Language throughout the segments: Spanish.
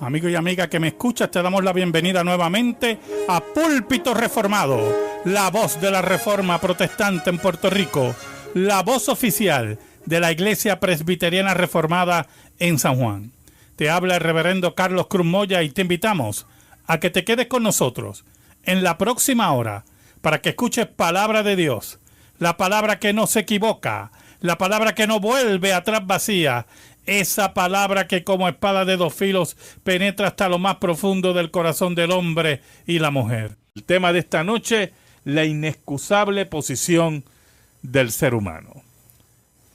Amigo y amiga que me escuchas, te damos la bienvenida nuevamente a Púlpito Reformado, la voz de la Reforma Protestante en Puerto Rico, la voz oficial de la Iglesia Presbiteriana Reformada en San Juan. Te habla el reverendo Carlos Cruz Moya y te invitamos a que te quedes con nosotros en la próxima hora para que escuches palabra de Dios, la palabra que no se equivoca, la palabra que no vuelve atrás vacía, esa palabra que como espada de dos filos penetra hasta lo más profundo del corazón del hombre y la mujer. El tema de esta noche, la inexcusable posición del ser humano.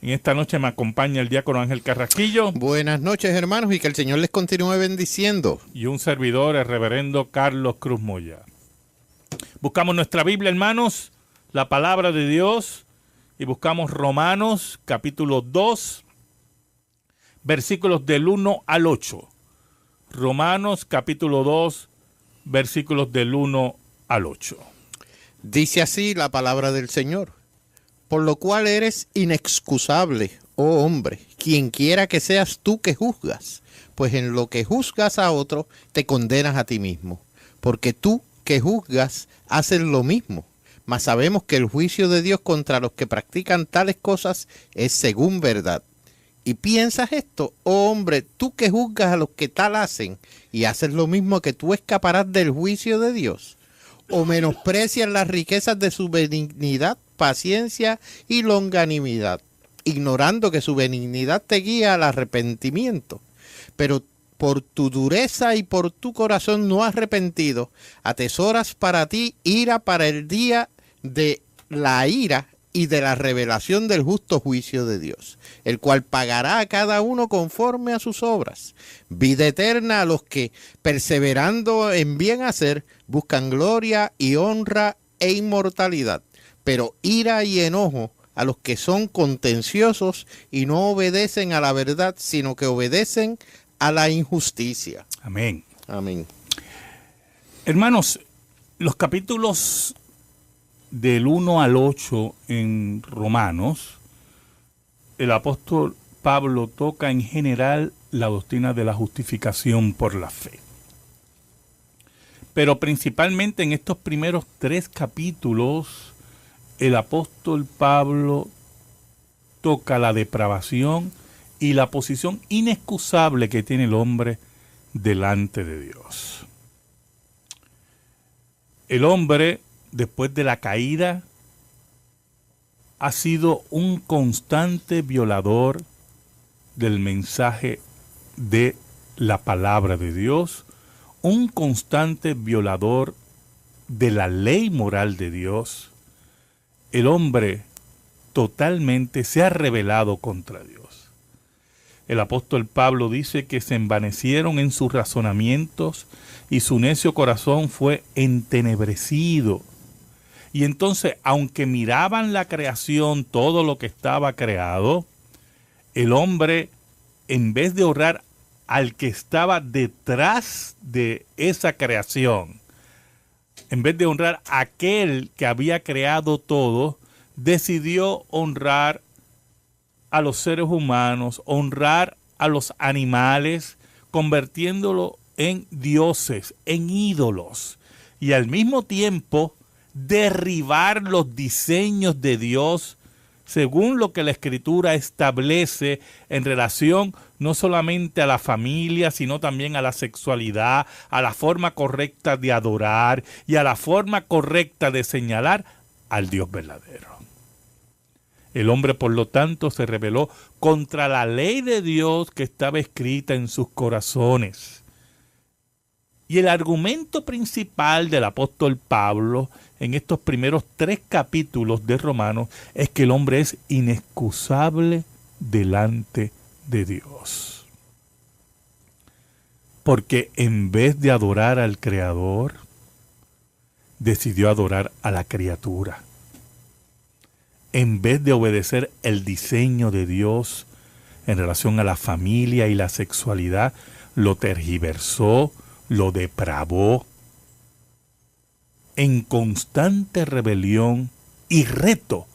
En esta noche me acompaña el diácono Ángel Carrasquillo. Buenas noches, hermanos, y que el Señor les continúe bendiciendo. Y un servidor, el reverendo Carlos Cruz Moya. Buscamos nuestra Biblia, hermanos, la palabra de Dios, y buscamos Romanos capítulo 2, versículos del 1 al 8. Romanos capítulo 2, versículos del 1 al 8. Dice así la palabra del Señor. Por lo cual eres inexcusable, oh hombre, quien quiera que seas tú que juzgas, pues en lo que juzgas a otro, te condenas a ti mismo. Porque tú que juzgas, haces lo mismo. Mas sabemos que el juicio de Dios contra los que practican tales cosas es según verdad. Y piensas esto, oh hombre, tú que juzgas a los que tal hacen y haces lo mismo, que tú escaparás del juicio de Dios. O menosprecias las riquezas de su benignidad, paciencia y longanimidad, ignorando que su benignidad te guía al arrepentimiento. Pero por tu dureza y por tu corazón no arrepentido, atesoras para ti ira para el día de la ira y de la revelación del justo juicio de Dios, el cual pagará a cada uno conforme a sus obras. Vida eterna a los que, perseverando en bien hacer, buscan gloria y honra e inmortalidad, pero ira y enojo a los que son contenciosos y no obedecen a la verdad, sino que obedecen a la injusticia. Amén. Amén. Hermanos, los capítulos del 1 al 8 en Romanos, el apóstol Pablo toca en general la doctrina de la justificación por la fe. Pero principalmente en estos primeros 3 capítulos, el apóstol Pablo toca la depravación y la posición inexcusable que tiene el hombre delante de Dios. El hombre, después de la caída, ha sido un constante violador del mensaje de la palabra de Dios, un constante violador de la ley moral de Dios. El hombre totalmente se ha rebelado contra Dios. El apóstol Pablo dice que se envanecieron en sus razonamientos y su necio corazón fue entenebrecido. Y entonces, aunque miraban la creación, todo lo que estaba creado, el hombre, en vez de honrar al que estaba detrás de esa creación, en vez de honrar a aquel que había creado todo, decidió honrar a los seres humanos, honrar a los animales, convirtiéndolo en dioses, en ídolos, y al mismo tiempo derribar los diseños de Dios según lo que la Escritura establece en relación no solamente a la familia, sino también a la sexualidad, a la forma correcta de adorar y a la forma correcta de señalar al Dios verdadero. El hombre, por lo tanto, se rebeló contra la ley de Dios que estaba escrita en sus corazones. Y el argumento principal del apóstol Pablo en estos primeros 3 capítulos de Romanos es que el hombre es inexcusable delante de Dios. Porque en vez de adorar al Creador, decidió adorar a la criatura. En vez de obedecer el diseño de Dios en relación a la familia y la sexualidad, lo tergiversó, lo depravó, en constante rebelión y reto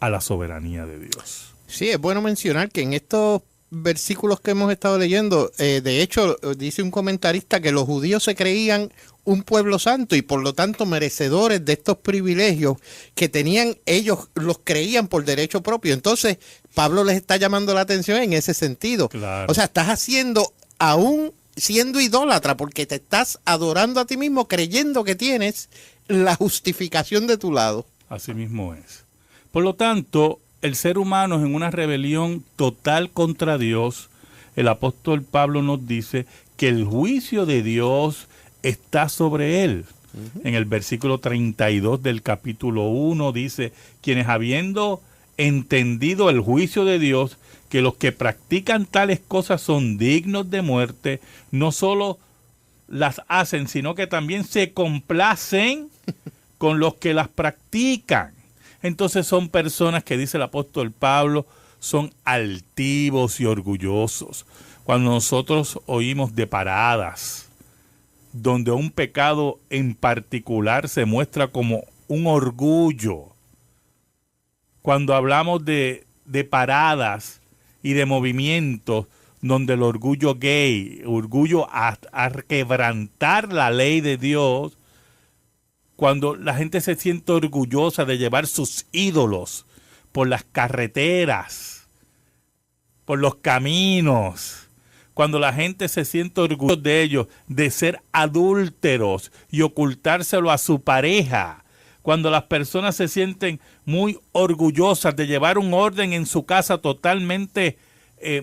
a la soberanía de Dios. Sí, es bueno mencionar que en estos versículos que hemos estado leyendo, de hecho, dice un comentarista que los judíos se creían un pueblo santo y por lo tanto merecedores de estos privilegios que tenían ellos, los creían por derecho propio. Entonces, Pablo les está llamando la atención en ese sentido. Claro. O sea, estás haciendo, aún siendo idólatra, porque te estás adorando a ti mismo, creyendo que tienes la justificación de tu lado. Así mismo es. Por lo tanto, el ser humano es en una rebelión total contra Dios. El apóstol Pablo nos dice que el juicio de Dios está sobre él. En el versículo 32 del capítulo 1 dice, quienes habiendo entendido el juicio de Dios, que los que practican tales cosas son dignos de muerte, no solo las hacen, sino que también se complacen con los que las practican. Entonces son personas que, dice el apóstol Pablo, son altivos y orgullosos. Cuando nosotros oímos de paradas, donde un pecado en particular se muestra como un orgullo, cuando hablamos de paradas y de movimientos donde el orgullo gay, orgullo a quebrantar la ley de Dios, cuando la gente se siente orgullosa de llevar sus ídolos por las carreteras, por los caminos, cuando la gente se siente orgullosa de ellos, de ser adúlteros y ocultárselo a su pareja, cuando las personas se sienten muy orgullosas de llevar un orden en su casa totalmente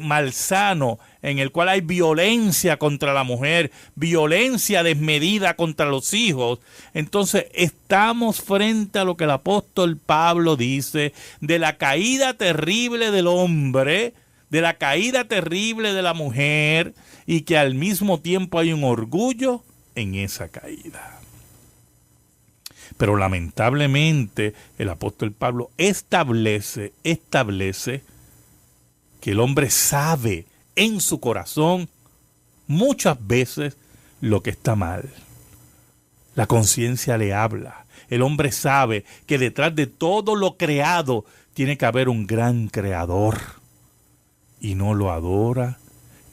malsano, en el cual hay violencia contra la mujer, violencia desmedida contra los hijos, entonces estamos frente a lo que el apóstol Pablo dice de la caída terrible del hombre, de la caída terrible de la mujer, y que al mismo tiempo hay un orgullo en esa caída. Pero lamentablemente el apóstol Pablo establece que el hombre sabe en su corazón muchas veces lo que está mal. La conciencia le habla. El hombre sabe que detrás de todo lo creado tiene que haber un gran creador. Y no lo adora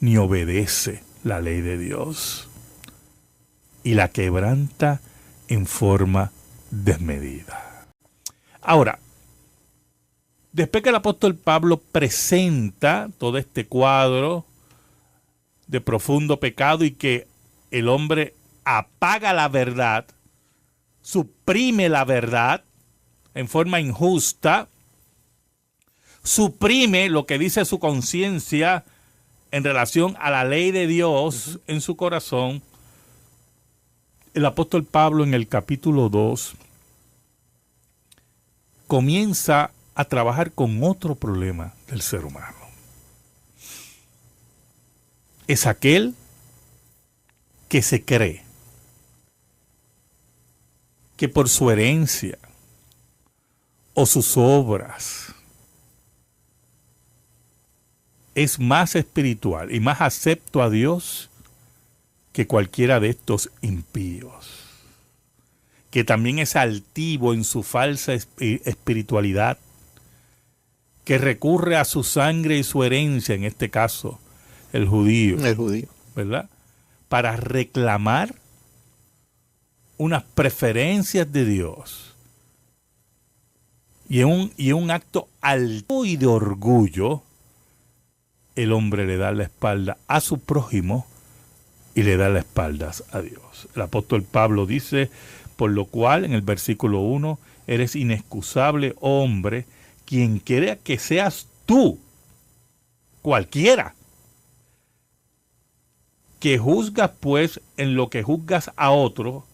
ni obedece la ley de Dios. Y la quebranta en forma desmedida. Ahora, después que el apóstol Pablo presenta todo este cuadro de profundo pecado y que el hombre apaga la verdad, suprime la verdad en forma injusta, suprime lo que dice su conciencia en relación a la ley de Dios en su corazón, el apóstol Pablo en el capítulo 2 comienza a trabajar con otro problema del ser humano. Es aquel que se cree que por su herencia o sus obras es más espiritual y más acepto a Dios que cualquiera de estos impíos, que también es altivo en su falsa espiritualidad, que recurre a su sangre y su herencia, en este caso el judío, ¿verdad?, para reclamar unas preferencias de Dios. Y en un acto altivo y de orgullo, el hombre le da la espalda a su prójimo y le da la espalda a Dios. El apóstol Pablo dice, por lo cual, en el versículo 1, eres inexcusable, oh hombre, quien quiera que seas tú, cualquiera, que juzgas pues en lo que juzgas a otro,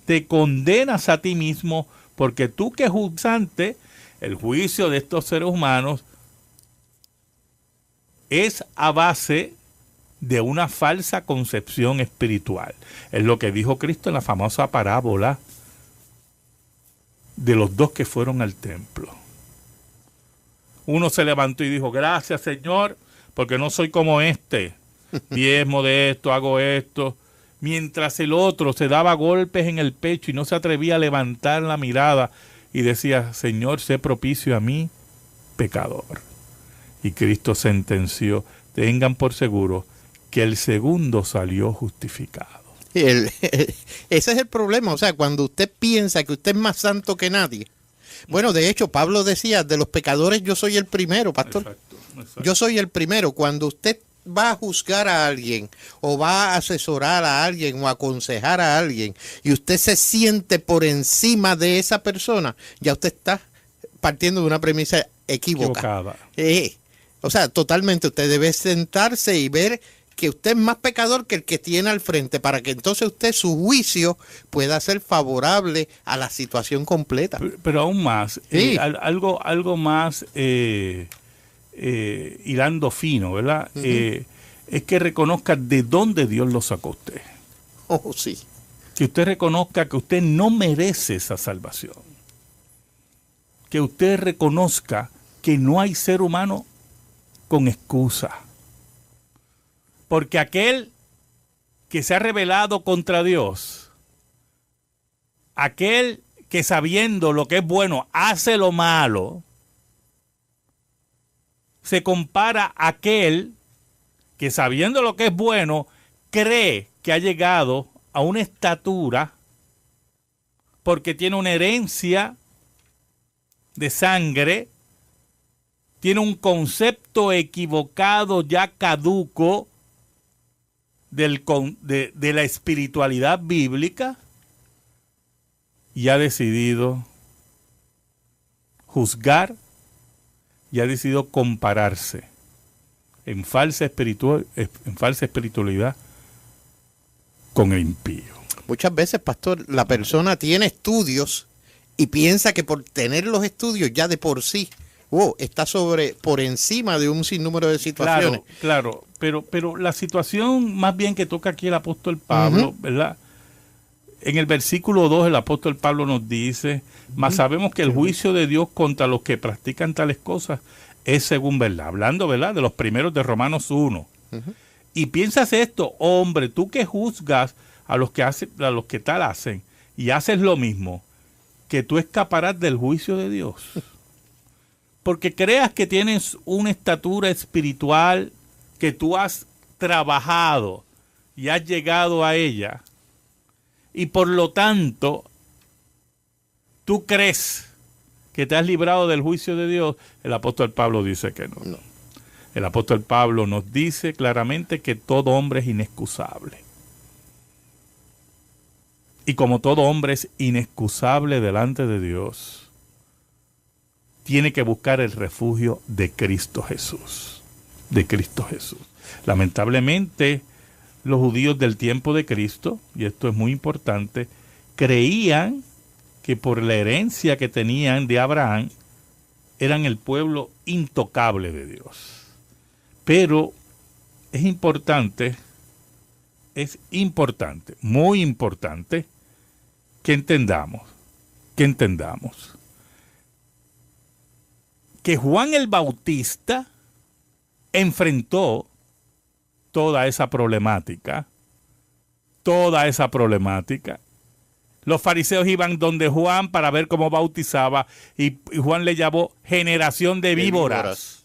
te condenas a ti mismo, porque tú que juzgante, el juicio de estos seres humanos es a base de una falsa concepción espiritual. Es lo que dijo Cristo en la famosa parábola de los dos que fueron al templo. Uno se levantó y dijo, gracias Señor, porque no soy como este, diezmo de esto, hago esto. Mientras el otro se daba golpes en el pecho y no se atrevía a levantar la mirada y decía, Señor, sé propicio a mí, pecador. Y Cristo sentenció, tengan por seguro que el segundo salió justificado. Ese es el problema. O sea, cuando usted piensa que usted es más santo que nadie. Bueno, de hecho, Pablo decía, de los pecadores yo soy el primero, pastor. Exacto. Yo soy el primero. Cuando usted va a juzgar a alguien o va a asesorar a alguien o a aconsejar a alguien y usted se siente por encima de esa persona, ya usted está partiendo de una premisa equivocada. O sea, totalmente. Usted debe sentarse y ver que usted es más pecador que el que tiene al frente, para que entonces usted, su juicio pueda ser favorable a la situación completa. Pero aún más, sí. Algo más hilando fino, ¿verdad? Es que reconozca de dónde Dios lo sacó a usted. Oh, sí. Que usted reconozca que usted no merece esa salvación. Que usted reconozca que no hay ser humano con excusa. Porque aquel que se ha rebelado contra Dios, aquel que sabiendo lo que es bueno hace lo malo, se compara a aquel que sabiendo lo que es bueno cree que ha llegado a una estatura porque tiene una herencia de sangre, tiene un concepto equivocado ya caduco de la espiritualidad bíblica y ha decidido juzgar y ha decidido compararse en falsa espiritualidad con el impío. Muchas veces, pastor, la persona tiene estudios y piensa que por tener los estudios ya de por sí está por encima de un sinnúmero de situaciones. Claro, pero la situación más bien que toca aquí el apóstol Pablo, ¿verdad? En el versículo 2 el apóstol Pablo nos dice, mas sabemos que el juicio de Dios contra los que practican tales cosas es según verdad. Hablando, ¿verdad?, de los primeros de Romanos 1. Y piensas esto, hombre, tú que juzgas a los que tal hacen y haces lo mismo, que tú escaparás del juicio de Dios. Porque creas que tienes una estatura espiritual, que tú has trabajado y has llegado a ella, y por lo tanto tú crees que te has librado del juicio de Dios. El apóstol Pablo dice que no. El apóstol Pablo nos dice claramente que todo hombre es inexcusable. Y como todo hombre es inexcusable delante de Dios, tiene que buscar el refugio de Cristo Jesús. De Cristo Jesús. Lamentablemente, los judíos del tiempo de Cristo, y esto es muy importante, creían que por la herencia que tenían de Abraham, eran el pueblo intocable de Dios. Pero es importante, muy importante, que entendamos que Juan el Bautista enfrentó toda esa problemática. Los fariseos iban donde Juan para ver cómo bautizaba y Juan le llamó generación de víboras.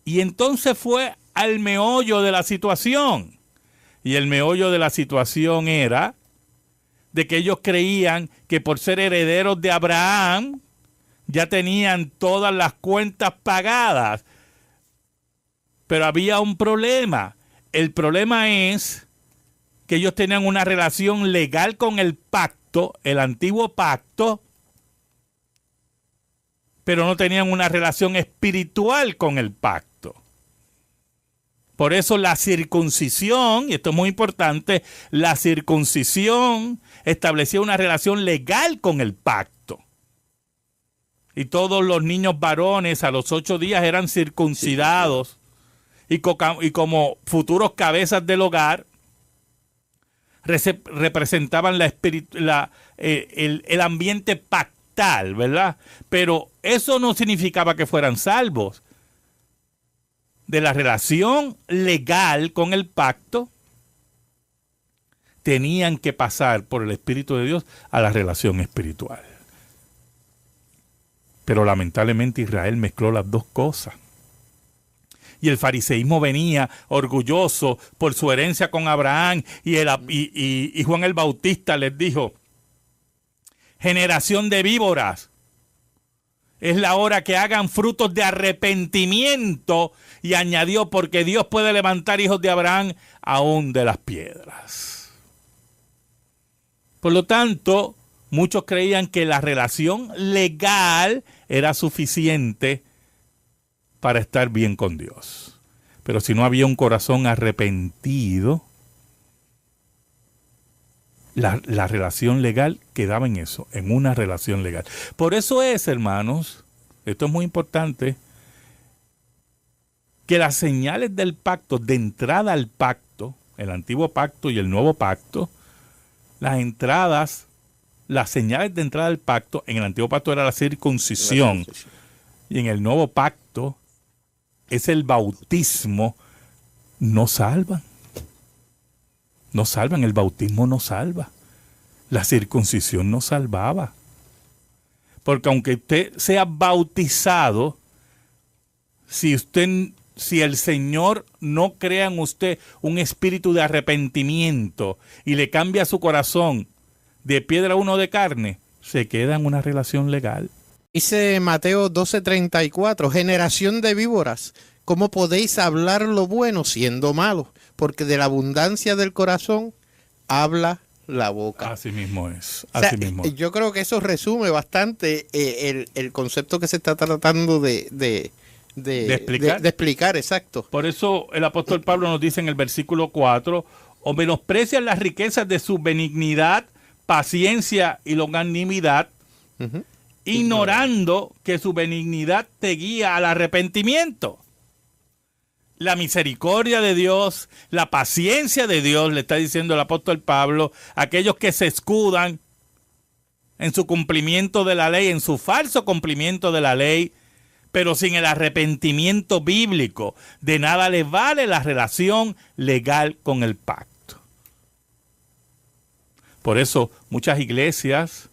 Y entonces fue al meollo de la situación. Y el meollo de la situación era de que ellos creían que por ser herederos de Abraham ya tenían todas las cuentas pagadas. Pero había un problema. El problema es que ellos tenían una relación legal con el pacto, el antiguo pacto, pero no tenían una relación espiritual con el pacto. Por eso la circuncisión, y esto es muy importante, la circuncisión establecía una relación legal con el pacto. Y todos los niños varones a los 8 días eran circuncidados. Y como futuros cabezas del hogar, representaban el ambiente pactal, ¿verdad? Pero eso no significaba que fueran salvos. De la relación legal con el pacto, tenían que pasar por el Espíritu de Dios a la relación espiritual. Pero lamentablemente Israel mezcló las dos cosas. Y el fariseísmo venía orgulloso por su herencia con Abraham. Y Juan el Bautista les dijo: generación de víboras, es la hora que hagan frutos de arrepentimiento. Y añadió: porque Dios puede levantar hijos de Abraham aún de las piedras. Por lo tanto, muchos creían que la relación legal era suficiente para estar bien con Dios. Pero si no había un corazón arrepentido, la relación legal quedaba en eso, en una relación legal. Por eso es, hermanos, esto es muy importante, que las señales del pacto, de entrada al pacto, el antiguo pacto y el nuevo pacto, las señales de entrada al pacto, en el antiguo pacto era la circuncisión, y en el nuevo pacto es el bautismo, no salvan. No salvan, el bautismo no salva. La circuncisión no salvaba. Porque aunque usted sea bautizado, si el Señor no crea en usted un espíritu de arrepentimiento y le cambia su corazón de piedra a uno de carne, se queda en una relación legal. Dice Mateo 12:34, generación de víboras, ¿cómo podéis hablar lo bueno siendo malos? Porque de la abundancia del corazón habla la boca. Así mismo es. Así mismo. Yo creo que eso resume bastante el concepto que se está tratando de explicar, exacto. Por eso el apóstol Pablo nos dice en el versículo 4, o menosprecian las riquezas de su benignidad, paciencia y longanimidad, ignorando que su benignidad te guía al arrepentimiento. La misericordia de Dios, la paciencia de Dios, le está diciendo el apóstol Pablo, aquellos que se escudan en su cumplimiento de la ley, en su falso cumplimiento de la ley, pero sin el arrepentimiento bíblico, de nada les vale la relación legal con el pacto. Por eso muchas iglesias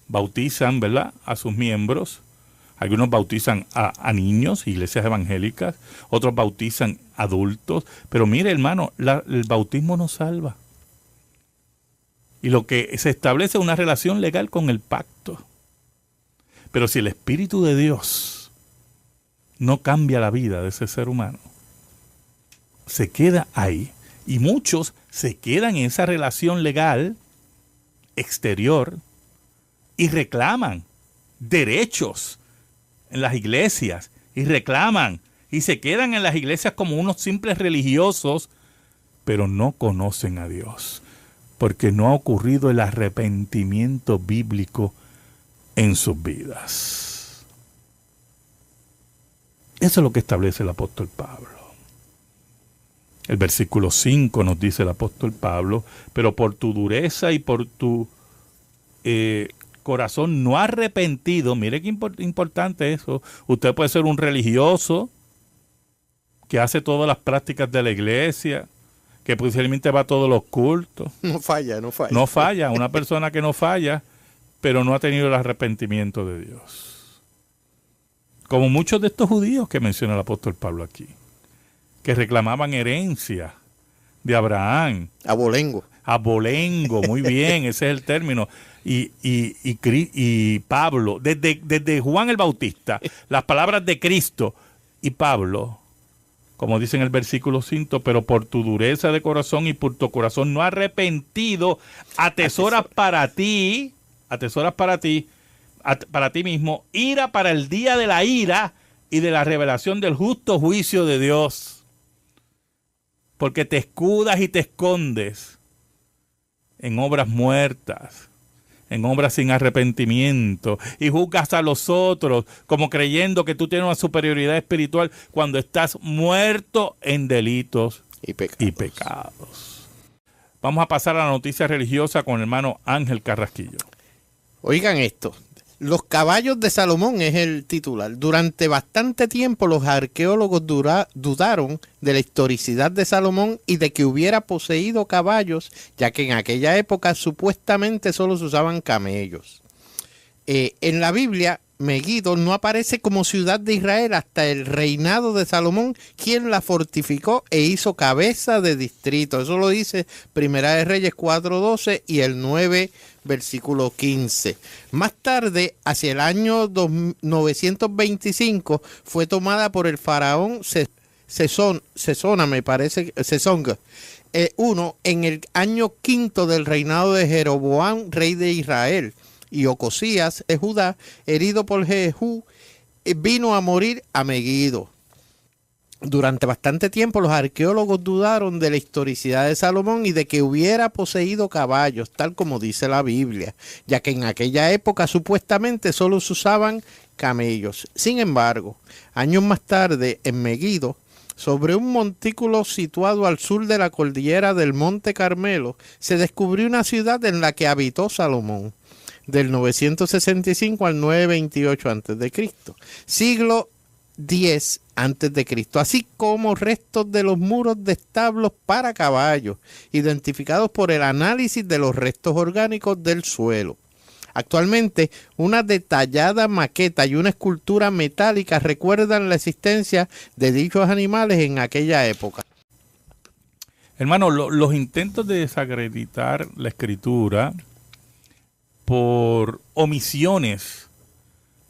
bautizan, ¿verdad?, a sus miembros. Algunos bautizan a niños, iglesias evangélicas, otros bautizan adultos. Pero mire, hermano, el bautismo no salva. Y lo que se establece es una relación legal con el pacto. Pero si el Espíritu de Dios no cambia la vida de ese ser humano, se queda ahí. Y muchos se quedan en esa relación legal exterior y reclaman derechos en las iglesias y reclaman y se quedan en las iglesias como unos simples religiosos, pero no conocen a Dios, porque no ha ocurrido el arrepentimiento bíblico en sus vidas. Eso es lo que establece el apóstol Pablo. El versículo 5 nos dice el apóstol Pablo: pero por tu dureza y por tu corazón no arrepentido. Mire qué importante eso. Usted puede ser un religioso que hace todas las prácticas de la iglesia, que posiblemente va a todos los cultos. No falla. No falla, una persona que no falla, pero no ha tenido el arrepentimiento de Dios. Como muchos de estos judíos que menciona el apóstol Pablo aquí, que reclamaban herencia de Abraham. Abolengo, muy bien, ese es el término. Y Pablo, desde Juan el Bautista, las palabras de Cristo y Pablo, como dice en el versículo 5, pero por tu dureza de corazón y por tu corazón no arrepentido, atesoras para ti mismo, ira para el día de la ira y de la revelación del justo juicio de Dios. Porque te escudas y te escondes en obras muertas, en obras sin arrepentimiento, y juzgas a los otros como creyendo que tú tienes una superioridad espiritual cuando estás muerto en delitos y pecados. Vamos a pasar a la noticia religiosa con el hermano Ángel Carrasquillo. Oigan esto. Los caballos de Salomón es el titular. Durante bastante tiempo los arqueólogos dudaron de la historicidad de Salomón y de que hubiera poseído caballos, ya que en aquella época supuestamente solo se usaban camellos. En la Biblia Megiddo no aparece como ciudad de Israel hasta el reinado de Salomón, quien la fortificó e hizo cabeza de distrito. Eso lo dice Primera de Reyes 4:12 y el 9, versículo 15. Más tarde, hacia el año 925, fue tomada por el faraón Sesona, me parece, Sesonga. Uno, en el año quinto del reinado de Jeroboam, rey de Israel. Y Ocosías de Judá, herido por Jehú, vino a morir a Megiddo. Durante bastante tiempo los arqueólogos dudaron de la historicidad de Salomón y de que hubiera poseído caballos, tal como dice la Biblia, ya que en aquella época supuestamente solo se usaban camellos. Sin embargo, años más tarde, en Megiddo, sobre un montículo situado al sur de la cordillera del Monte Carmelo, se descubrió una ciudad en la que habitó Salomón, del 965 al 928 a.C., siglo X a.C., así como restos de los muros de establos para caballos, identificados por el análisis de los restos orgánicos del suelo. Actualmente, una detallada maqueta y una escultura metálica recuerdan la existencia de dichos animales en aquella época. Hermano, los intentos de desacreditar la escritura por omisiones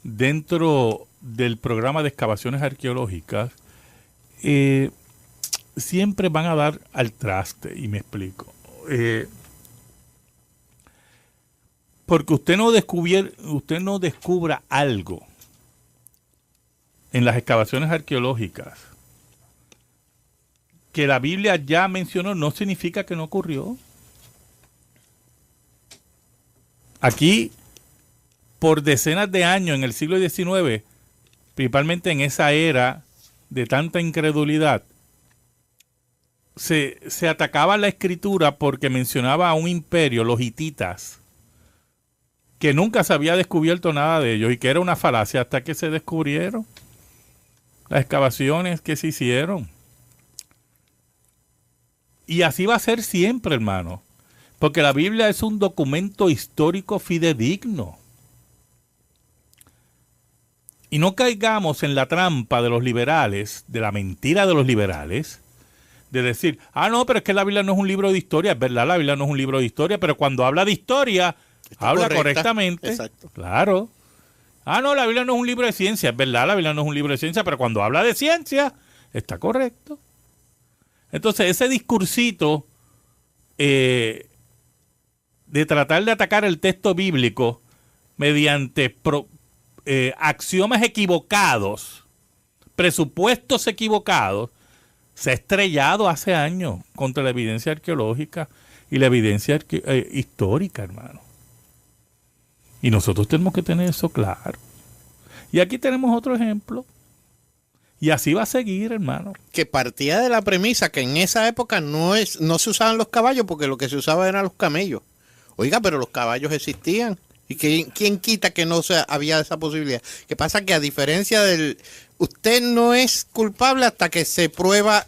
dentro del programa de excavaciones arqueológicas siempre van a dar al traste, y me explico. Porque usted no descubra algo en las excavaciones arqueológicas que la Biblia ya mencionó, no significa que no ocurrió. Aquí, por decenas de años en el siglo XIX, principalmente en esa era de tanta incredulidad, se atacaba la escritura porque mencionaba a un imperio, los hititas, que nunca se había descubierto nada de ellos y que era una falacia hasta que se descubrieron las excavaciones que se hicieron. Y así va a ser siempre, hermano, porque la Biblia es un documento histórico fidedigno. Y no caigamos en la trampa de los liberales, de la mentira de los liberales, de decir, no, pero es que la Biblia no es un libro de historia. Es verdad, la Biblia no es un libro de historia, pero cuando habla de historia, habla correctamente. Exacto. Claro. No, la Biblia no es un libro de ciencia. Es verdad, la Biblia no es un libro de ciencia, pero cuando habla de ciencia, está correcto. Entonces, ese discursito de tratar de atacar el texto bíblico mediante axiomas equivocados, presupuestos equivocados, se ha estrellado hace años contra la evidencia arqueológica y la evidencia histórica, hermano. Y nosotros tenemos que tener eso claro. Y aquí tenemos otro ejemplo. Y así va a seguir, hermano. Que partía de la premisa que en esa época no se usaban los caballos porque lo que se usaba eran los camellos. Oiga, pero los caballos existían. ¿Y quién quita que no había esa posibilidad? Que pasa que a diferencia usted no es culpable hasta que se prueba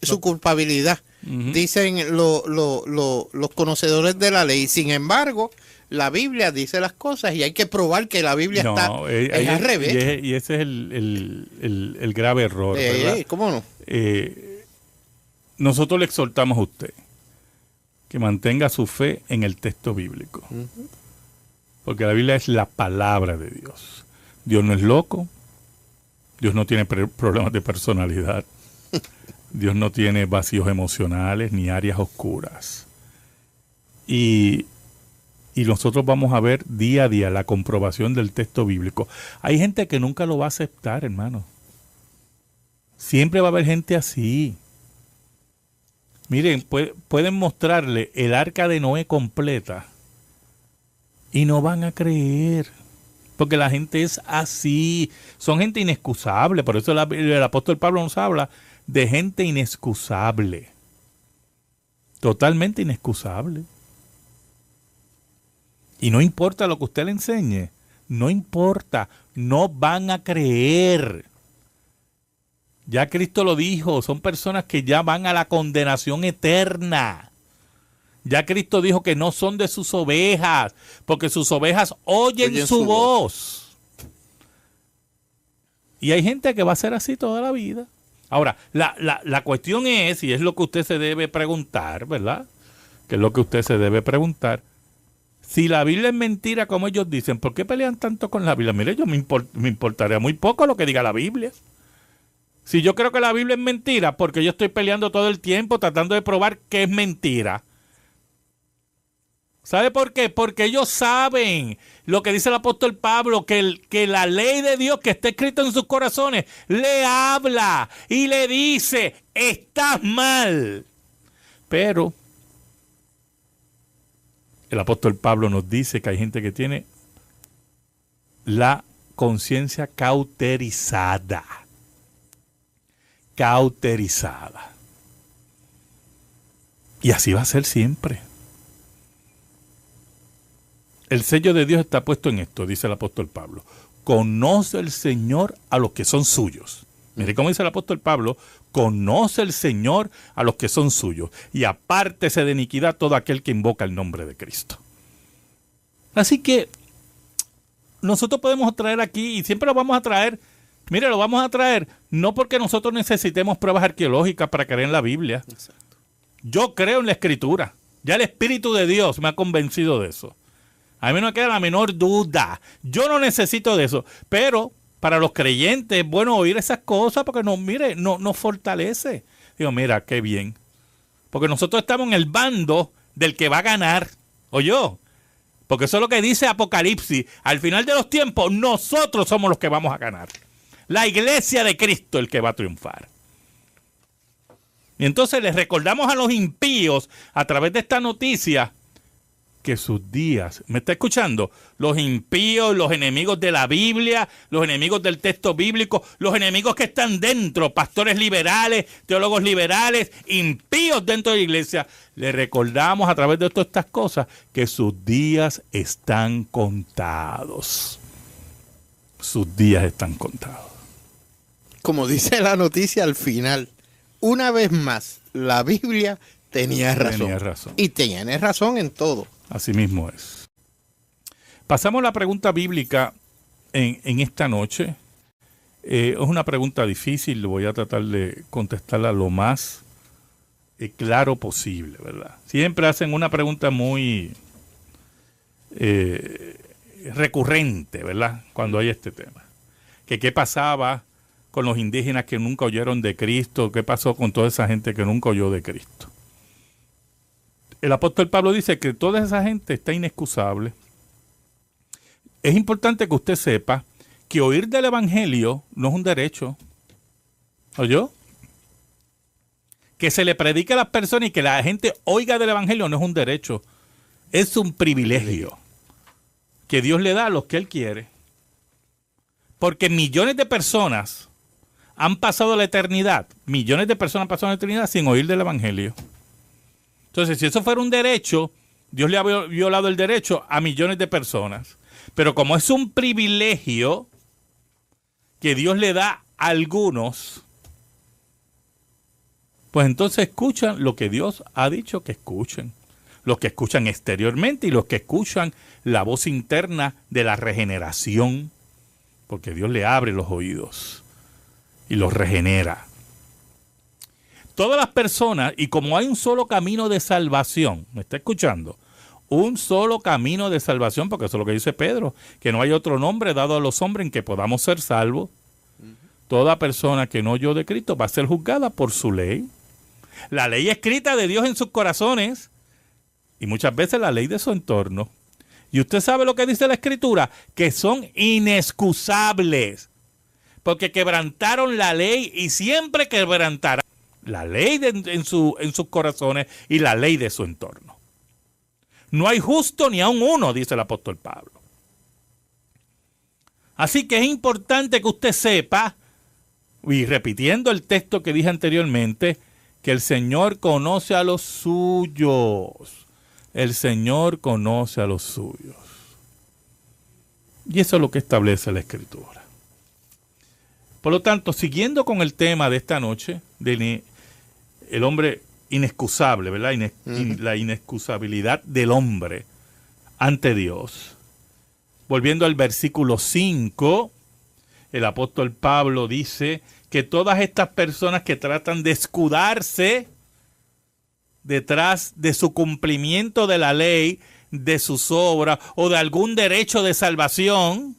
su culpabilidad. Dicen los conocedores de la ley. Sin embargo, la Biblia dice las cosas y hay que probar que la Biblia está al revés. Y ese es el grave error, ¿verdad? ¿Cómo no? Nosotros le exhortamos a usted que mantenga su fe en el texto bíblico. Porque la Biblia es la palabra de Dios. Dios no es loco. Dios no tiene problemas de personalidad. Dios no tiene vacíos emocionales ni áreas oscuras. Y nosotros vamos a ver día a día la comprobación del texto bíblico. Hay gente que nunca lo va a aceptar, hermano. Siempre va a haber gente así. Miren, pueden mostrarle el arca de Noé completa y no van a creer. Porque la gente es así. Son gente inexcusable. Por eso el apóstol Pablo nos habla de gente inexcusable. Totalmente inexcusable. Y no importa lo que usted le enseñe. No importa. No van a creer. Ya Cristo lo dijo. Son personas que ya van a la condenación eterna. Ya Cristo dijo que no son de sus ovejas, porque sus ovejas oyen su voz. Y hay gente que va a ser así toda la vida. Ahora, la cuestión es, y es lo que usted se debe preguntar, ¿verdad? Que es lo que usted se debe preguntar. Si la Biblia es mentira, como ellos dicen, ¿por qué pelean tanto con la Biblia? Mire, yo me importaría muy poco lo que diga la Biblia. Si yo creo que la Biblia es mentira, porque yo estoy peleando todo el tiempo tratando de probar que es mentira. ¿Sabe por qué? Porque ellos saben lo que dice el apóstol Pablo, que la ley de Dios que está escrita en sus corazones le habla y le dice, estás mal. Pero el apóstol Pablo nos dice que hay gente que tiene la conciencia cauterizada. Cauterizada. Y así va a ser siempre. El sello de Dios está puesto en esto, dice el apóstol Pablo. Conoce el Señor a los que son suyos. Mire cómo dice el apóstol Pablo, conoce el Señor a los que son suyos y apártese de iniquidad todo aquel que invoca el nombre de Cristo. Así que nosotros podemos traer aquí, y siempre lo vamos a traer, mire, lo vamos a traer no porque nosotros necesitemos pruebas arqueológicas para creer en la Biblia. Exacto. Yo creo en la Escritura. Ya el Espíritu de Dios me ha convencido de eso. A mí no me queda la menor duda. Yo no necesito de eso. Pero para los creyentes es bueno oír esas cosas porque nos fortalece. Digo, mira, qué bien. Porque nosotros estamos en el bando del que va a ganar. ¿Oyó? Porque eso es lo que dice Apocalipsis. Al final de los tiempos, nosotros somos los que vamos a ganar. La iglesia de Cristo el que va a triunfar. Y entonces les recordamos a los impíos a través de esta noticia que sus días, ¿me está escuchando? Los impíos, los enemigos de la Biblia, los enemigos del texto bíblico, los enemigos que están dentro, pastores liberales, teólogos liberales, impíos dentro de la iglesia, les recordamos a través de todas estas cosas que sus días están contados. Sus días están contados. Como dice la noticia al final, una vez más, la Biblia tenía razón. Y tiene razón en todo. Así mismo es. Pasamos a la pregunta bíblica en esta noche. Es una pregunta difícil, voy a tratar de contestarla lo más claro posible, ¿verdad? Siempre hacen una pregunta muy recurrente, ¿verdad? Cuando hay este tema. Que qué pasaba con los indígenas que nunca oyeron de Cristo, qué pasó con toda esa gente que nunca oyó de Cristo. El apóstol Pablo dice que toda esa gente está inexcusable. Es importante que usted sepa que oír del evangelio no es un derecho. ¿Oyó? Que se le predique a las personas y que la gente oiga del evangelio no es un derecho. Es un privilegio que Dios le da a los que Él quiere. Porque millones de personas han pasado la eternidad. Millones de personas han pasado la eternidad sin oír del evangelio. Entonces, si eso fuera un derecho, Dios le ha violado el derecho a millones de personas. Pero como es un privilegio que Dios le da a algunos, pues entonces escuchan lo que Dios ha dicho que escuchen. Los que escuchan exteriormente y los que escuchan la voz interna de la regeneración. Porque Dios le abre los oídos y los regenera. Todas las personas, y como hay un solo camino de salvación, ¿me está escuchando? Un solo camino de salvación, porque eso es lo que dice Pedro, que no hay otro nombre dado a los hombres en que podamos ser salvos. Toda persona que no oyó de Cristo va a ser juzgada por su ley. La ley escrita de Dios en sus corazones y muchas veces la ley de su entorno. Y usted sabe lo que dice la Escritura, que son inexcusables, porque quebrantaron la ley y siempre quebrantarán la ley en sus corazones y la ley de su entorno. No hay justo ni aun uno, dice el apóstol Pablo. Así que es importante que usted sepa, y repitiendo el texto que dije anteriormente, que el Señor conoce a los suyos. El Señor conoce a los suyos. Y eso es lo que establece la Escritura. Por lo tanto, siguiendo con el tema de esta noche, el hombre inexcusable, ¿verdad? La inexcusabilidad del hombre ante Dios. Volviendo al versículo 5, el apóstol Pablo dice que todas estas personas que tratan de escudarse detrás de su cumplimiento de la ley, de sus obras o de algún derecho de salvación,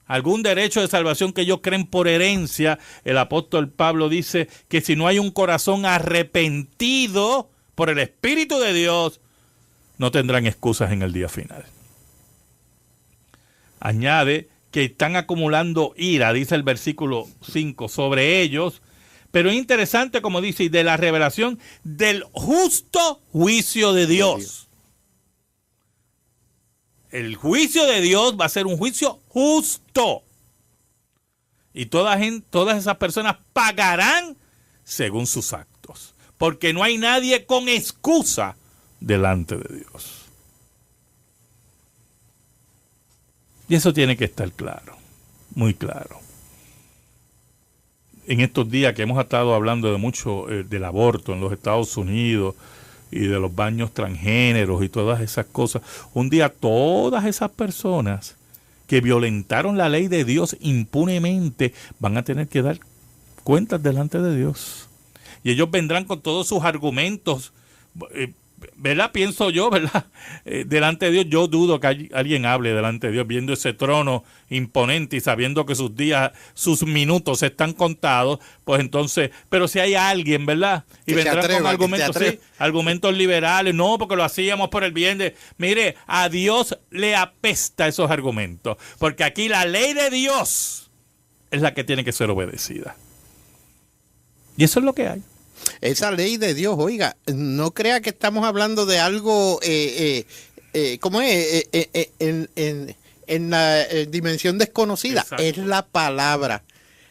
que ellos creen por herencia, el apóstol Pablo dice que si no hay un corazón arrepentido por el Espíritu de Dios, no tendrán excusas en el día final. Añade que están acumulando ira, dice el versículo 5, sobre ellos, pero es interesante como dice, y de la revelación del justo juicio de Dios. El juicio de Dios va a ser un juicio justo. Y todas esas personas pagarán según sus actos. Porque no hay nadie con excusa delante de Dios. Y eso tiene que estar claro, muy claro. En estos días que hemos estado hablando de mucho del aborto en los Estados Unidos y de los baños transgéneros y todas esas cosas, un día todas esas personas que violentaron la ley de Dios impunemente van a tener que dar cuentas delante de Dios. Y ellos vendrán con todos sus argumentos, ¿verdad? Pienso yo, ¿verdad? Delante de Dios, yo dudo que alguien hable delante de Dios viendo ese trono imponente y sabiendo que sus días, sus minutos están contados, pues entonces, pero si hay alguien, ¿verdad? Y que vendrán con argumentos, sí, argumentos liberales, no, porque lo hacíamos por el bien de... Mire, a Dios le apesta esos argumentos, porque aquí la ley de Dios es la que tiene que ser obedecida. Y eso es lo que hay. Esa ley de Dios, oiga, no crea que estamos hablando de algo, ¿cómo es? En la dimensión desconocida. Exacto. Es la palabra.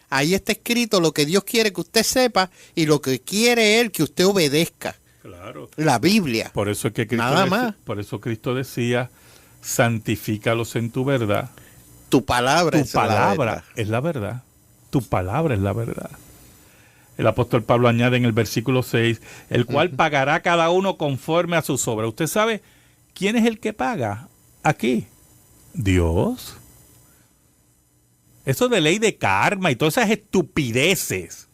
Ahí está escrito lo que Dios quiere que usted sepa y lo que quiere Él que usted obedezca. Claro. La Biblia. Por eso es que Cristo nada más. Por eso Cristo decía, santifícalos en tu verdad. Tu palabra es la verdad. Tu palabra es la verdad. El apóstol Pablo añade en el versículo 6, el cual pagará cada uno conforme a sus obras. ¿Usted sabe quién es el que paga aquí? Dios. Eso de ley de karma y todas esas estupideces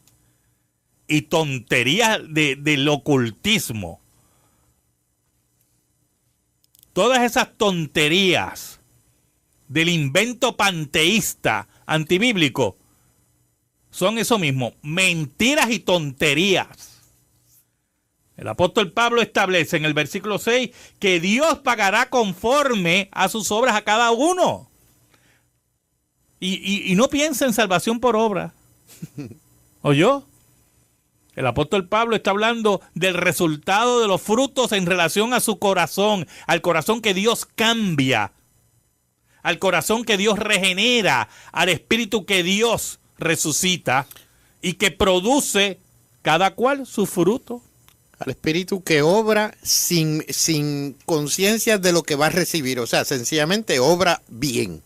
y tonterías del ocultismo. Todas esas tonterías del invento panteísta antibíblico son eso mismo, mentiras y tonterías. El apóstol Pablo establece en el versículo 6 que Dios pagará conforme a sus obras a cada uno. Y no piensa en salvación por obra. ¿Oyó? El apóstol Pablo está hablando del resultado de los frutos en relación a su corazón, al corazón que Dios cambia, al corazón que Dios regenera, al espíritu que Dios resucita y que produce cada cual su fruto. Al espíritu que obra sin conciencia de lo que va a recibir, o sea, sencillamente obra bien.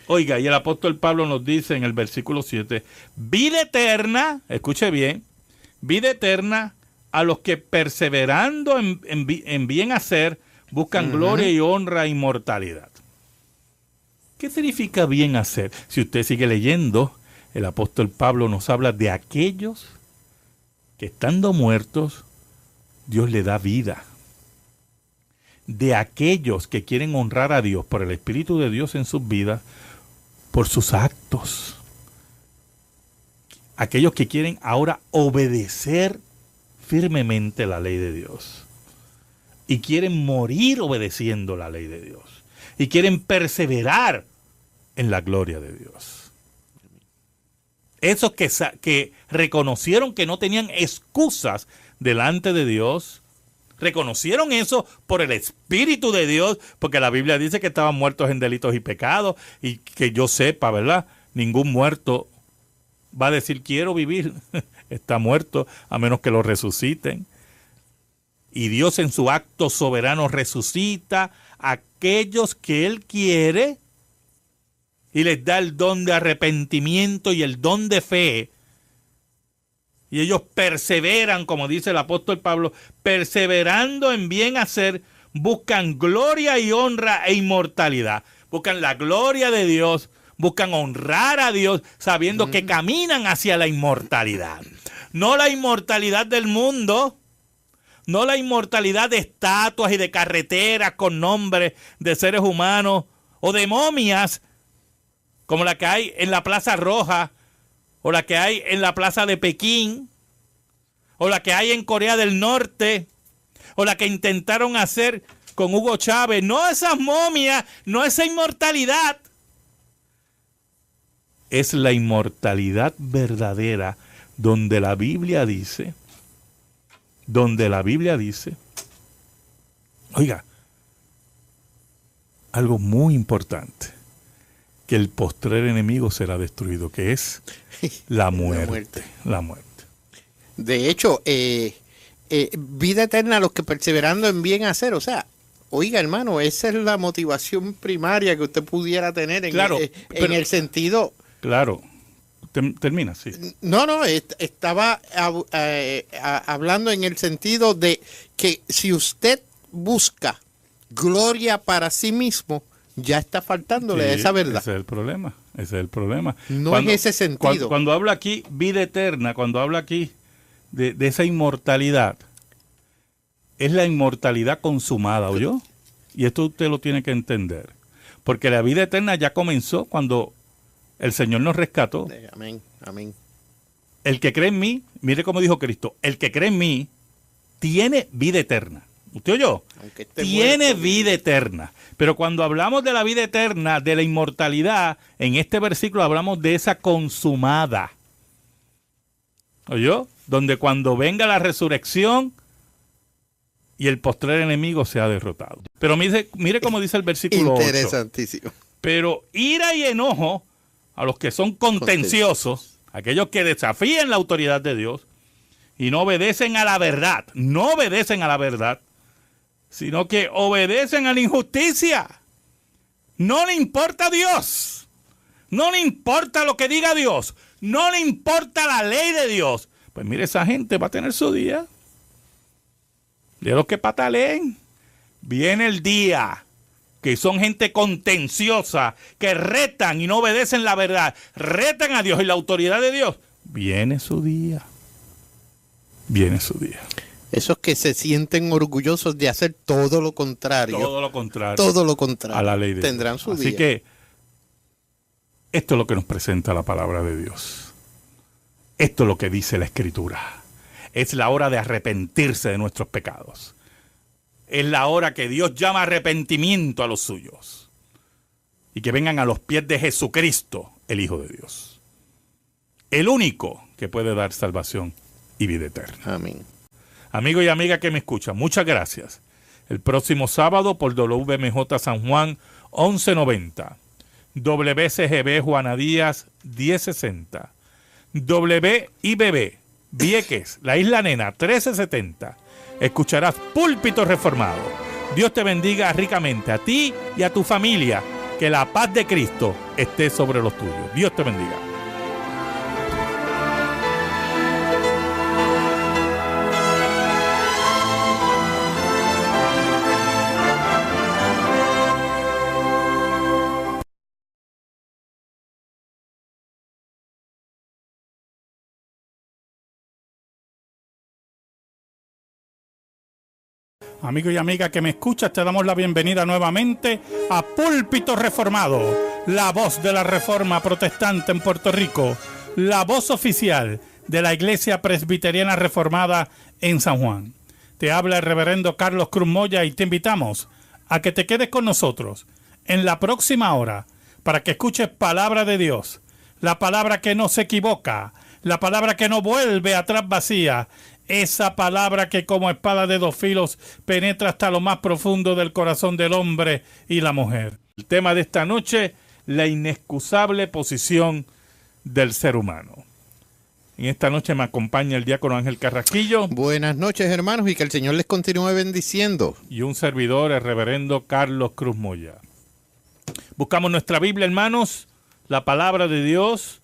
Oiga, y el apóstol Pablo nos dice en el versículo 7, vida eterna, escuche bien, vida eterna a los que perseverando en bien hacer buscan gloria y honra e inmortalidad. ¿Qué significa bien hacer? Si usted sigue leyendo, el apóstol Pablo nos habla de aquellos que estando muertos, Dios le da vida. De aquellos que quieren honrar a Dios por el Espíritu de Dios en sus vidas, por sus actos. Aquellos que quieren ahora obedecer firmemente la ley de Dios. Y quieren morir obedeciendo la ley de Dios. Y quieren perseverar en la gloria de Dios. Esos que reconocieron que no tenían excusas delante de Dios, reconocieron eso por el Espíritu de Dios, porque la Biblia dice que estaban muertos en delitos y pecados, y que yo sepa, ¿verdad? Ningún muerto va a decir quiero vivir, está muerto, a menos que lo resuciten. Y Dios en su acto soberano resucita a aquellos que Él quiere, y les da el don de arrepentimiento y el don de fe. Y ellos perseveran, como dice el apóstol Pablo, perseverando en bien hacer, buscan gloria y honra e inmortalidad. Buscan la gloria de Dios, buscan honrar a Dios sabiendo que caminan hacia la inmortalidad. No la inmortalidad del mundo, no la inmortalidad de estatuas y de carreteras con nombres de seres humanos o de momias como la que hay en la Plaza Roja o la que hay en la Plaza de Pekín o la que hay en Corea del Norte o la que intentaron hacer con Hugo Chávez. No esas momias, no esa inmortalidad. Es la inmortalidad verdadera donde la Biblia dice, oiga, algo muy importante, que el postrer enemigo será destruido, que es la muerte. La muerte. De hecho, vida eterna a los que perseverando en bien hacer, o sea, oiga, hermano, esa es la motivación primaria que usted pudiera tener en, claro, en el sentido... Claro, termina, sí. No, estaba hablando en el sentido de que si usted busca gloria para sí mismo, ya está faltándole esa verdad. Ese es el problema. No en ese sentido. Cuando habla aquí vida eterna, cuando habla aquí de esa inmortalidad, es la inmortalidad consumada, ¿oyó? Y esto usted lo tiene que entender. Porque la vida eterna ya comenzó cuando el Señor nos rescató. Amén, amén. El que cree en mí, mire cómo dijo Cristo, el que cree en mí tiene vida eterna. ¿Usted oyó? Tiene vida eterna. Pero cuando hablamos de la vida eterna, de la inmortalidad, en este versículo hablamos de esa consumada. ¿Oyó? Donde cuando venga la resurrección y el postrer enemigo sea derrotado. Pero mire cómo dice el versículo 8. Interesantísimo. Pero ira y enojo a los que son contenciosos, aquellos que desafían la autoridad de Dios y no obedecen a la verdad, sino que obedecen a la injusticia. No le importa a Dios, no le importa lo que diga Dios, no le importa la ley de Dios. Pues mire, esa gente va a tener su día. De los que pataleen, viene el día que son gente contenciosa, que retan y no obedecen la verdad, retan a Dios y la autoridad de Dios. Viene su día. Viene su día. Esos que se sienten orgullosos de hacer todo lo contrario. Todo lo contrario. Todo lo contrario. A la ley de tendrán Dios. su día. Así que esto es lo que nos presenta la palabra de Dios. Esto es lo que dice la Escritura. Es la hora de arrepentirse de nuestros pecados. Es la hora que Dios llama arrepentimiento a los suyos. Y que vengan a los pies de Jesucristo, el Hijo de Dios. El único que puede dar salvación y vida eterna. Amén. Amigo y amiga que me escuchan, muchas gracias. El próximo sábado por WMJ San Juan 1190. WCGB Juana Díaz 1060. WIBB Vieques, la Isla Nena 1370. Escucharás Púlpito Reformado. Dios te bendiga ricamente a ti y a tu familia. Que la paz de Cristo esté sobre los tuyos. Dios te bendiga. Amigo y amiga que me escuchas, te damos la bienvenida nuevamente a Púlpito Reformado, la voz de la Reforma Protestante en Puerto Rico, la voz oficial de la Iglesia Presbiteriana Reformada en San Juan. Te habla el reverendo Carlos Cruz Moya y te invitamos a que te quedes con nosotros en la próxima hora para que escuches palabra de Dios, la palabra que no se equivoca, la palabra que no vuelve atrás vacía, esa palabra que como espada de dos filos penetra hasta lo más profundo del corazón del hombre y la mujer. El tema de esta noche, la inexcusable posición del ser humano. En esta noche me acompaña el diácono Ángel Carrasquillo. Buenas noches, hermanos, y que el Señor les continúe bendiciendo. Y un servidor, el reverendo Carlos Cruz Moya. Buscamos nuestra Biblia, hermanos, la palabra de Dios,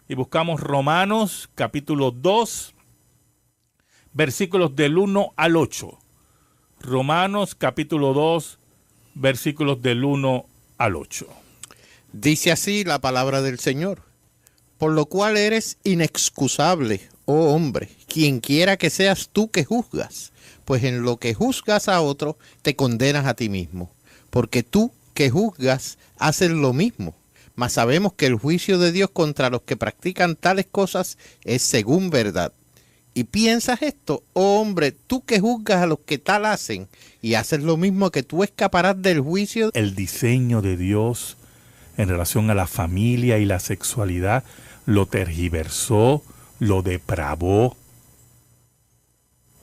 y buscamos Romanos capítulo 2, versículos del 1 al 8. Romanos capítulo 2, versículos del 1 al 8. Dice así la palabra del Señor. Por lo cual eres inexcusable, oh hombre, quien quiera que seas tú que juzgas, pues en lo que juzgas a otro, te condenas a ti mismo, porque tú que juzgas haces lo mismo. Mas sabemos que el juicio de Dios contra los que practican tales cosas es según verdad. Y piensas esto, oh hombre, tú que juzgas a los que tal hacen y haces lo mismo, que tú escaparás del juicio. El diseño de Dios en relación a la familia y la sexualidad lo tergiversó, lo depravó,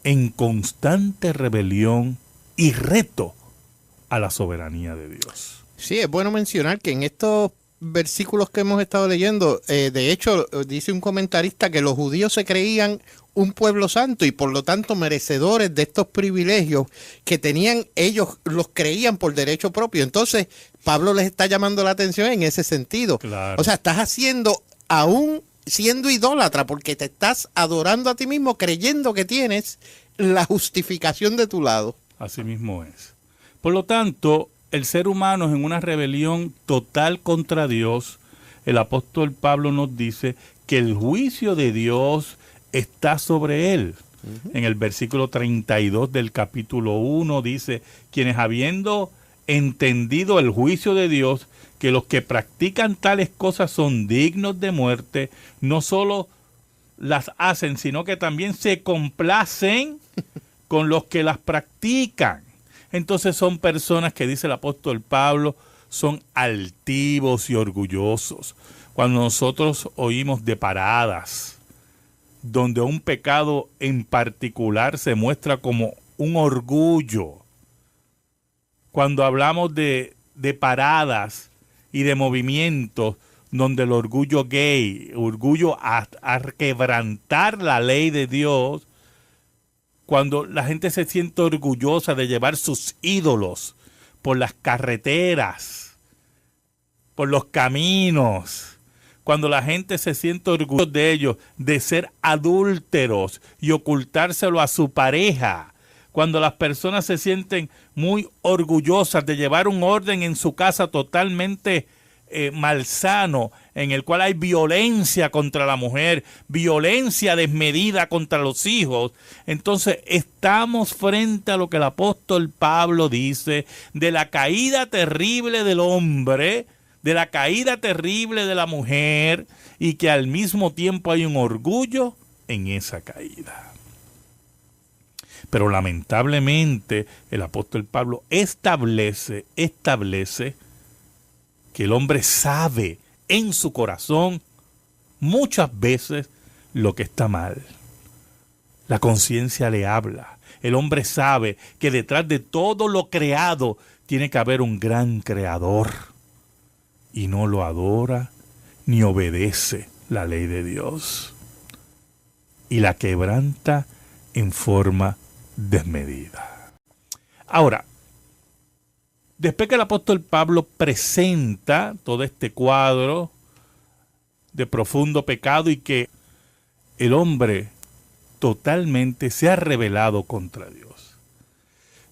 en constante rebelión y reto a la soberanía de Dios. Sí, es bueno mencionar que en estos versículos que hemos estado leyendo, de hecho, dice un comentarista que los judíos se creían un pueblo santo y por lo tanto merecedores de estos privilegios que tenían ellos, los creían por derecho propio. Entonces, Pablo les está llamando la atención en ese sentido. Claro. O sea, estás haciendo, aún siendo idólatra, porque te estás adorando a ti mismo, creyendo que tienes la justificación de tu lado. Así mismo es. Por lo tanto, el ser humano es en una rebelión total contra Dios. El apóstol Pablo nos dice que el juicio de Dios está sobre él. En el versículo 32 del capítulo 1 dice, quienes habiendo entendido el juicio de Dios, que los que practican tales cosas son dignos de muerte, no solo las hacen, sino que también se complacen con los que las practican. Entonces son personas que, dice el apóstol Pablo, son altivos y orgullosos. Cuando nosotros oímos de paradas, donde un pecado en particular se muestra como un orgullo, cuando hablamos de paradas y de movimientos donde el orgullo gay, orgullo a quebrantar la ley de Dios, cuando la gente se siente orgullosa de llevar sus ídolos por las carreteras, por los caminos, cuando la gente se siente orgullosa de ellos, de ser adúlteros y ocultárselo a su pareja, cuando las personas se sienten muy orgullosas de llevar un orden en su casa totalmente malsano, en el cual hay violencia contra la mujer, violencia desmedida contra los hijos, entonces estamos frente a lo que el apóstol Pablo dice de la caída terrible del hombre, de la caída terrible de la mujer, y que al mismo tiempo hay un orgullo en esa caída. Pero lamentablemente el apóstol Pablo establece que el hombre sabe en su corazón muchas veces lo que está mal. La conciencia le habla. El hombre sabe que detrás de todo lo creado tiene que haber un gran creador. Y no lo adora ni obedece la ley de Dios. Y la quebranta en forma desmedida. Ahora, después que el apóstol Pablo presenta todo este cuadro de profundo pecado y que el hombre totalmente se ha rebelado contra Dios,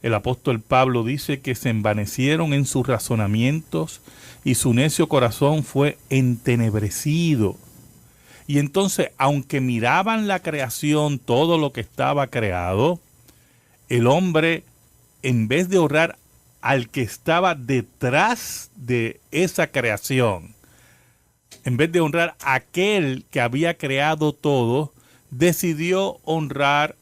el apóstol Pablo dice que se envanecieron en sus razonamientos y su necio corazón fue entenebrecido. Y entonces, aunque miraban la creación, todo lo que estaba creado, el hombre, en vez de honrar al que estaba detrás de esa creación, en vez de honrar a aquel que había creado todo, decidió honrar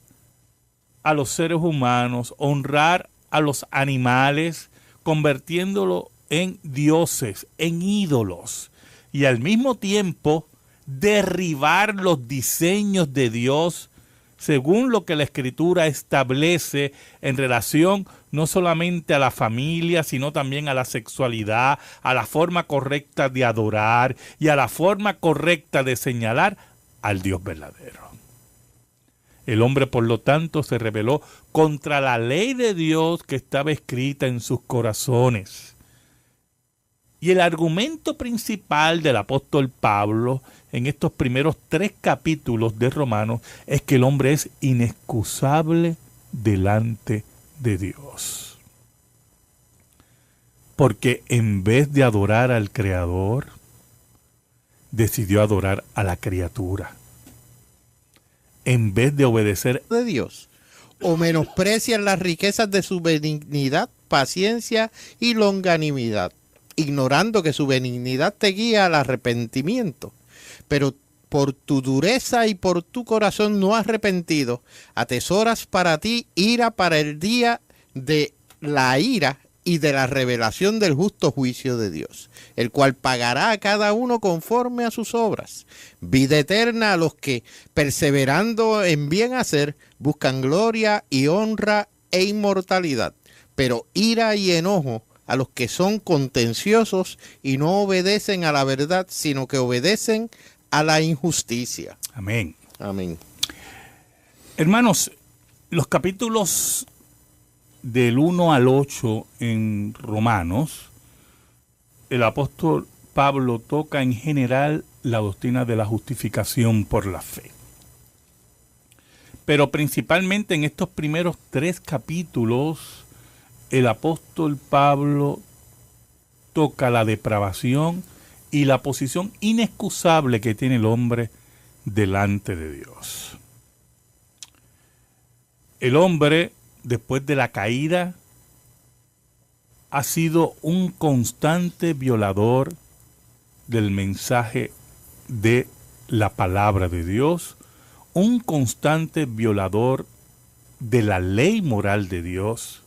a los seres humanos, honrar a los animales, convirtiéndolo en dioses, en ídolos, y al mismo tiempo derribar los diseños de Dios según lo que la Escritura establece en relación no solamente a la familia, sino también a la sexualidad, a la forma correcta de adorar y a la forma correcta de señalar al Dios verdadero. El hombre, por lo tanto, se rebeló contra la ley de Dios que estaba escrita en sus corazones. Y el argumento principal del apóstol Pablo en estos primeros 3 capítulos de Romanos es que el hombre es inexcusable delante de Dios. porque en vez de adorar al Creador, decidió adorar a la criatura. En vez de obedecer de Dios, o menosprecian las riquezas de su benignidad, paciencia y longanimidad, ignorando que su benignidad te guía al arrepentimiento. Pero por tu dureza y por tu corazón no arrepentido, atesoras para ti ira para el día de la ira y de la revelación del justo juicio de Dios, el cual pagará a cada uno conforme a sus obras. Vida eterna a los que, perseverando en bien hacer, buscan gloria y honra e inmortalidad, pero ira y enojo a los que son contenciosos y no obedecen a la verdad, sino que obedecen a la injusticia. Amén. Amén. Hermanos, los capítulos del 1 al 8 en Romanos, el apóstol Pablo toca en general la doctrina de la justificación por la fe. Pero principalmente en estos primeros 3 capítulos, el apóstol Pablo toca la depravación y la posición inexcusable que tiene el hombre delante de Dios. El hombre, después de la caída, ha sido un constante violador del mensaje de la palabra de Dios, un constante violador de la ley moral de Dios,